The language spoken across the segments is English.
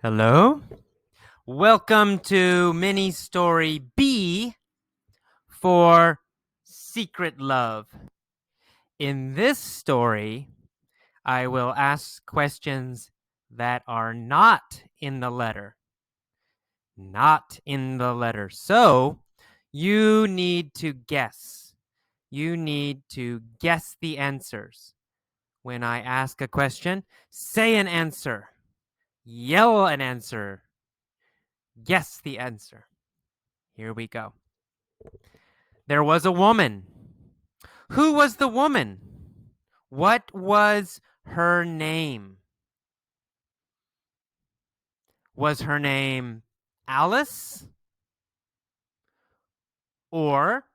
Hello. Welcome to mini story B for Secret Love. In this story, I will ask questions that are not in the letter. Not in the letter. So you need to guess. You need to guess the answers. When I ask a question, say an answer. Yell an answer. Guess the answer. Here we go. There was a woman. Who was the woman? What was her name? Was her name Alice? Or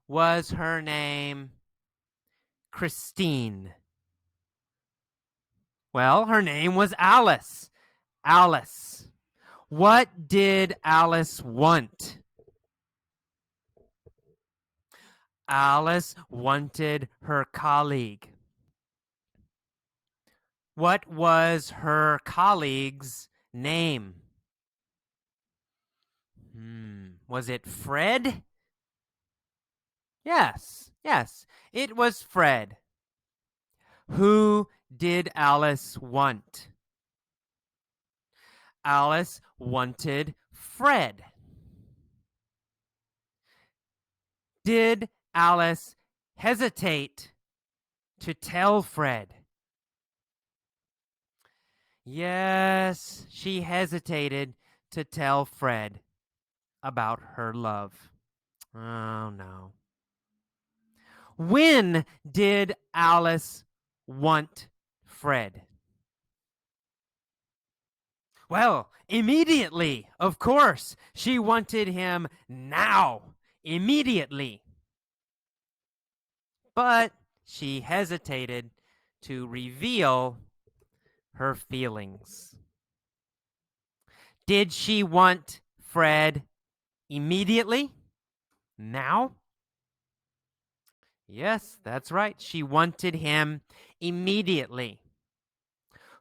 was her name Christine? Well, her name was Alice. Alice. What did Alice want? Alice wanted her colleague. What was her colleague's name? Was it Fred? Yes, it was Fred. Who did Alice want? Alice wanted Fred. Did Alice hesitate to tell Fred? Yes, she hesitated to tell Fred about her love. Oh no. When did Alice want Fred? Well, immediately, of course. She wanted him now, immediately. But she hesitated to reveal her feelings. Did she want Fred immediately? Now? Yes, that's right. She wanted him immediately.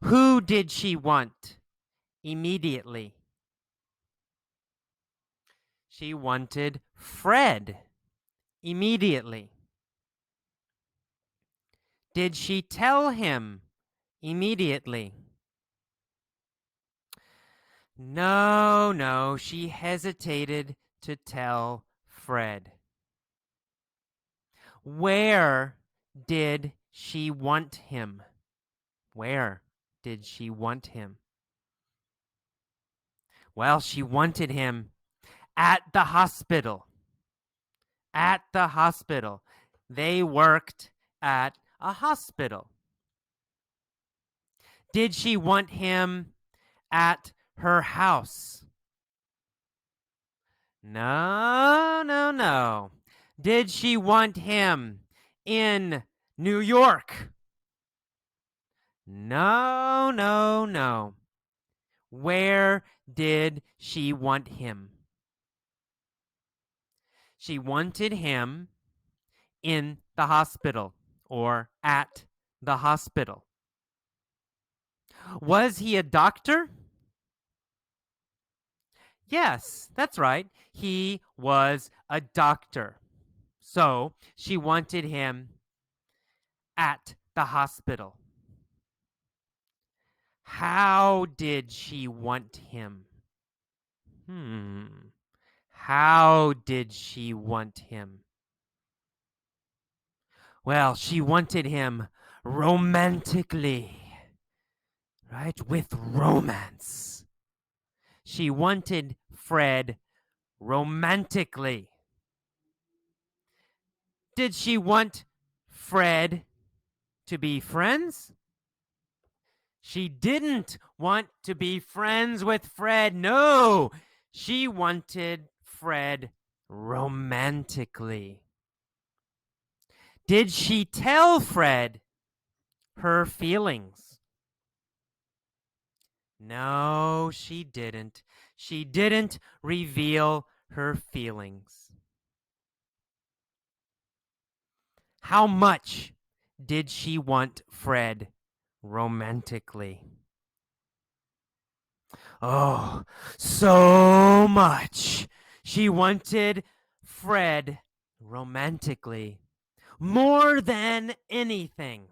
Who did she want immediately? She wanted Fred immediately. Did she tell him immediately? No, she hesitated to tell Fred. Where did she want him? Where did she want him? Well, she wanted him at the hospital. At the hospital. They worked at a hospital. Did she want him at her house? No. Did she want him in New York? No. Where did she want him? She wanted him in the hospital or at the hospital. Was he a doctor? Yes, that's right. He was a doctor. So she wanted him at the hospital. How did she want him? How did she want him? Well, she wanted him romantically, right? With romance. She wanted Fred romantically. Did she want Fred to be friends? She didn't want to be friends with Fred. No, she wanted Fred romantically. Did she tell Fred her feelings? No, she didn't. She didn't reveal her feelings. How much did she want Fred romantically? Oh, so much. She wanted Fred romantically more than anything.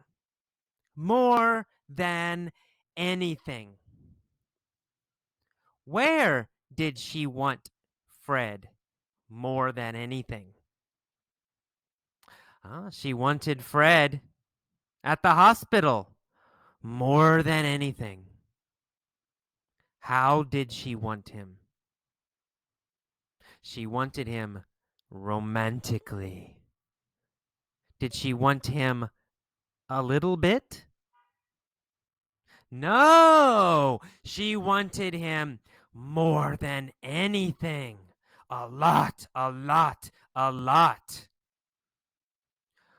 More than anything. Where did she want Fred more than anything? She wanted Fred at the hospital more than anything. How did she want him? She wanted him romantically. Did she want him a little bit? No, she wanted him more than anything. A lot, a lot, a lot.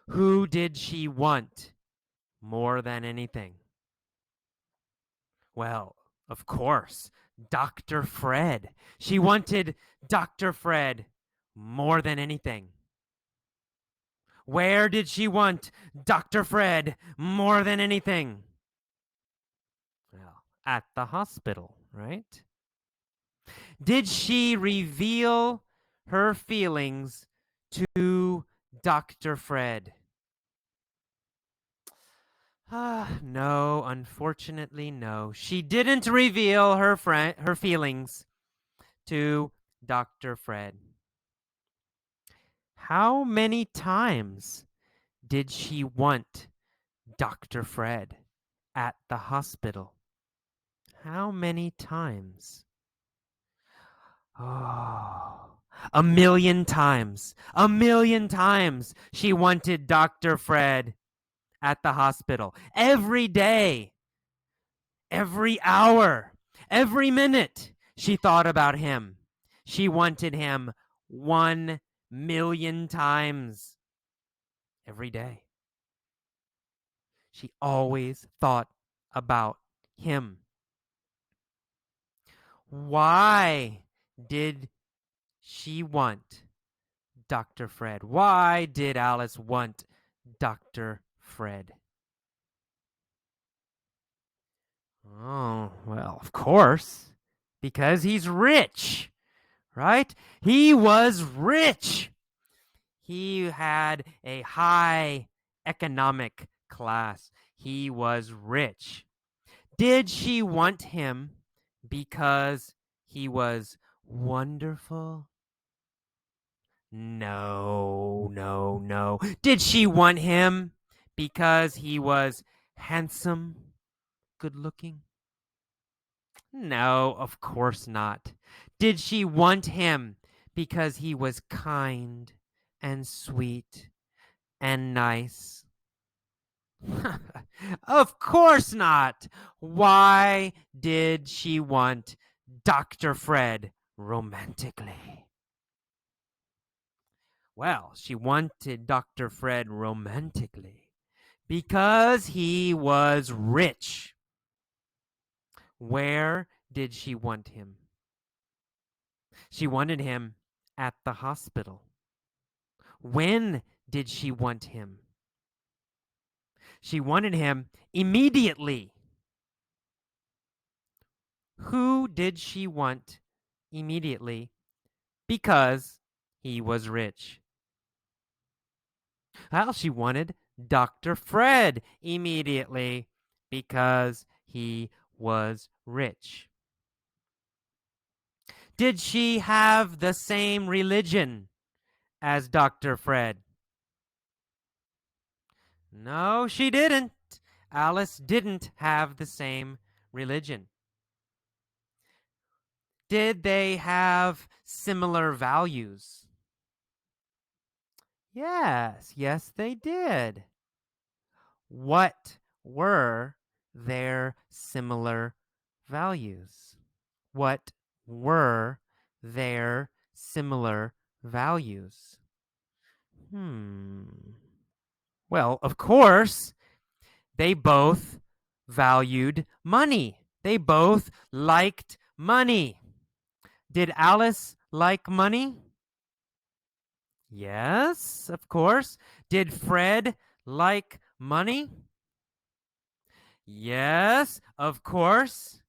Who did she want more than anything? Well, of course, Dr. Fred. She wanted Dr. Fred more than anything. Where did she want Dr. Fred more than anything? Well, at the hospital, right? Did she reveal her feelings to Dr. Fred? No, unfortunately, no. She didn't reveal her feelings to Dr. Fred. How many times did she want Dr. Fred at the hospital? How many times? Oh, a million times. A million times she wanted Dr. Fred at the hospital. Every day, every hour, every minute, she thought about him. She wanted him 1 million times every day. She always thought about him. Why did she want Dr. Fred? Why did Alice want Dr. Fred? Oh, well, of course, because he's rich, right? He was rich. He had a high economic class. He was rich. Did she want him because he was wonderful? No, no, no. Did she want him because he was handsome, good looking? No, of course not. Did she want him because he was kind and sweet and nice? Of course not. Why did she want Dr. Fred romantically? Well, she wanted Dr. Fred romantically because he was rich. Where did she want him? She wanted him at the hospital. When did she want him? She wanted him immediately. Who did she want immediately? Because he was rich. Well, she wanted Dr. Fred immediately because he was rich. Did she have the same religion as Dr. Fred? No, she didn't. Alice didn't have the same religion. Did they have similar values? Yes, they did. What were their similar values? What were their similar values? Well, of course, they both valued money. They both liked money. Did Alice like money? Yes, of course. Did Fred like money? Yes, of course.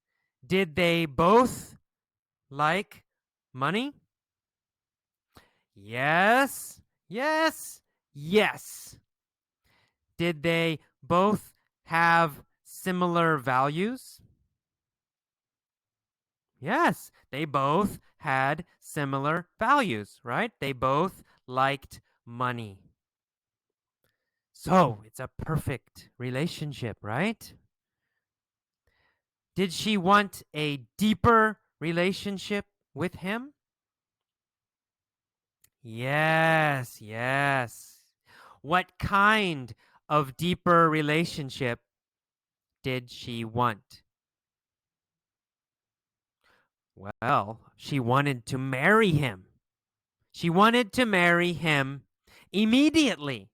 Did they both like money? Yes, yes, yes. Did they both have similar values? Yes, they both had similar values, right? They both liked money. So it's a perfect relationship, right? Did she want a deeper relationship with him? Yes, yes. What kind of deeper relationship did she want? Well, she wanted to marry him. She wanted to marry him immediately.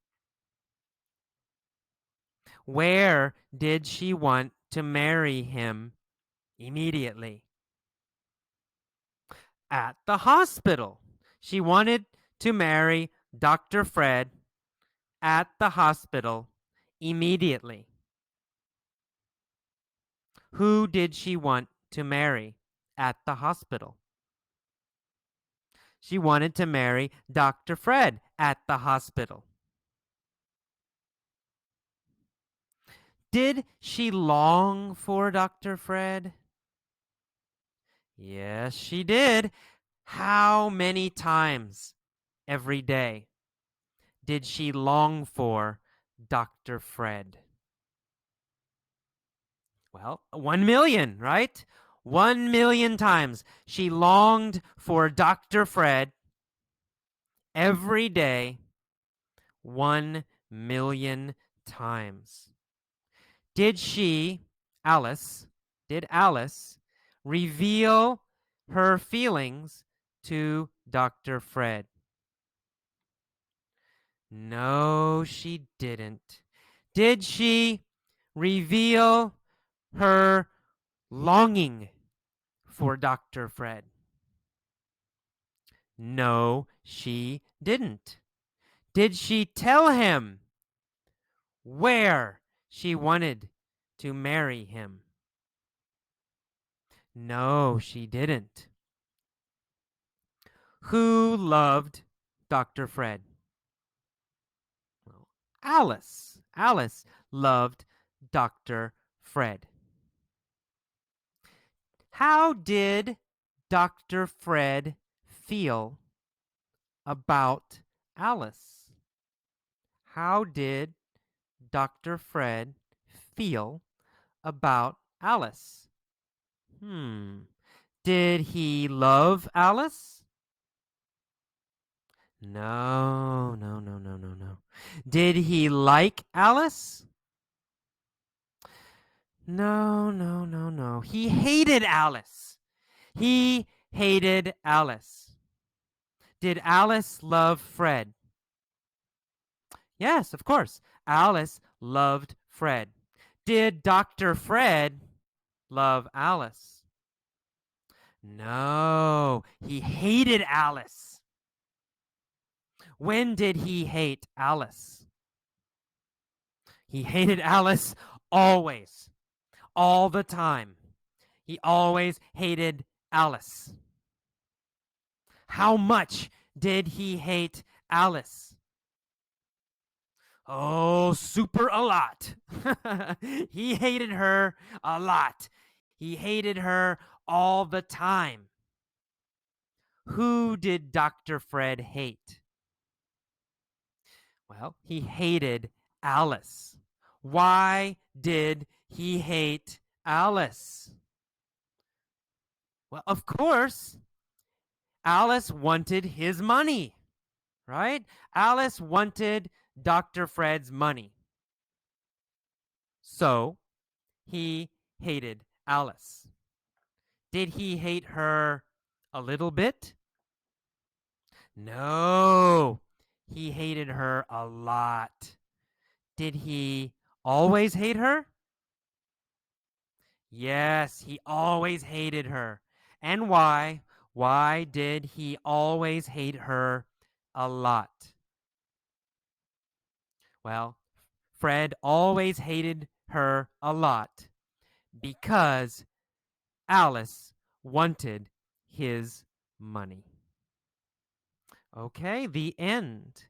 Where did she want to marry him immediately? At the hospital. She wanted to marry Dr. Fred at the hospital immediately. Who did she want to marry at the hospital? She wanted to marry Dr. Fred at the hospital. Did she long for Dr. Fred? Yes, she did. How many times every day did she long for Dr. Fred? Well, 1 million, right? 1 million times. She longed for Dr. Fred every day, 1 million times. Did she, Alice, did Alice reveal her feelings to Dr. Fred? No, she didn't. Did she reveal her longing for Dr. Fred? No, she didn't. Did she tell him where she wanted to marry him? No, she didn't. Who loved Dr. Fred? Well, Alice. Alice loved Dr. Fred. How did Dr. Fred feel about Alice? How did Dr. Fred feel about Alice? Did he love Alice? No, no, no, no, no, no. Did he like Alice? No, no, no, no. He hated Alice. He hated Alice. Did Alice love Fred? Yes, of course. Alice loved Fred. Did Dr. Fred love Alice? No, he hated Alice. When did he hate Alice? He hated Alice always, all the time. He always hated Alice. How much did he hate Alice? Oh, super a lot. He hated her a lot. He hated her all the time. Who did Dr. Fred hate? Well, he hated Alice. Why did he hate Alice? Well, of course, Alice wanted his money, right? Alice wanted Dr. Fred's money. So he hated Alice. Did he hate her a little bit? No, he hated her a lot. Did he always hate her? Yes, he always hated her. And why? Why did he always hate her a lot? Well, Fred always hated her a lot because Alice wanted his money. Okay, the end.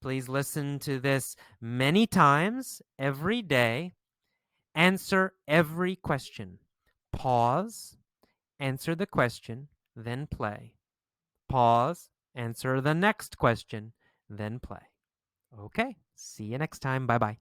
Please listen to this many times every day. Answer every question. Pause, answer the question, then play. Pause, answer the next question, then play. Okay, see you next time. Bye bye.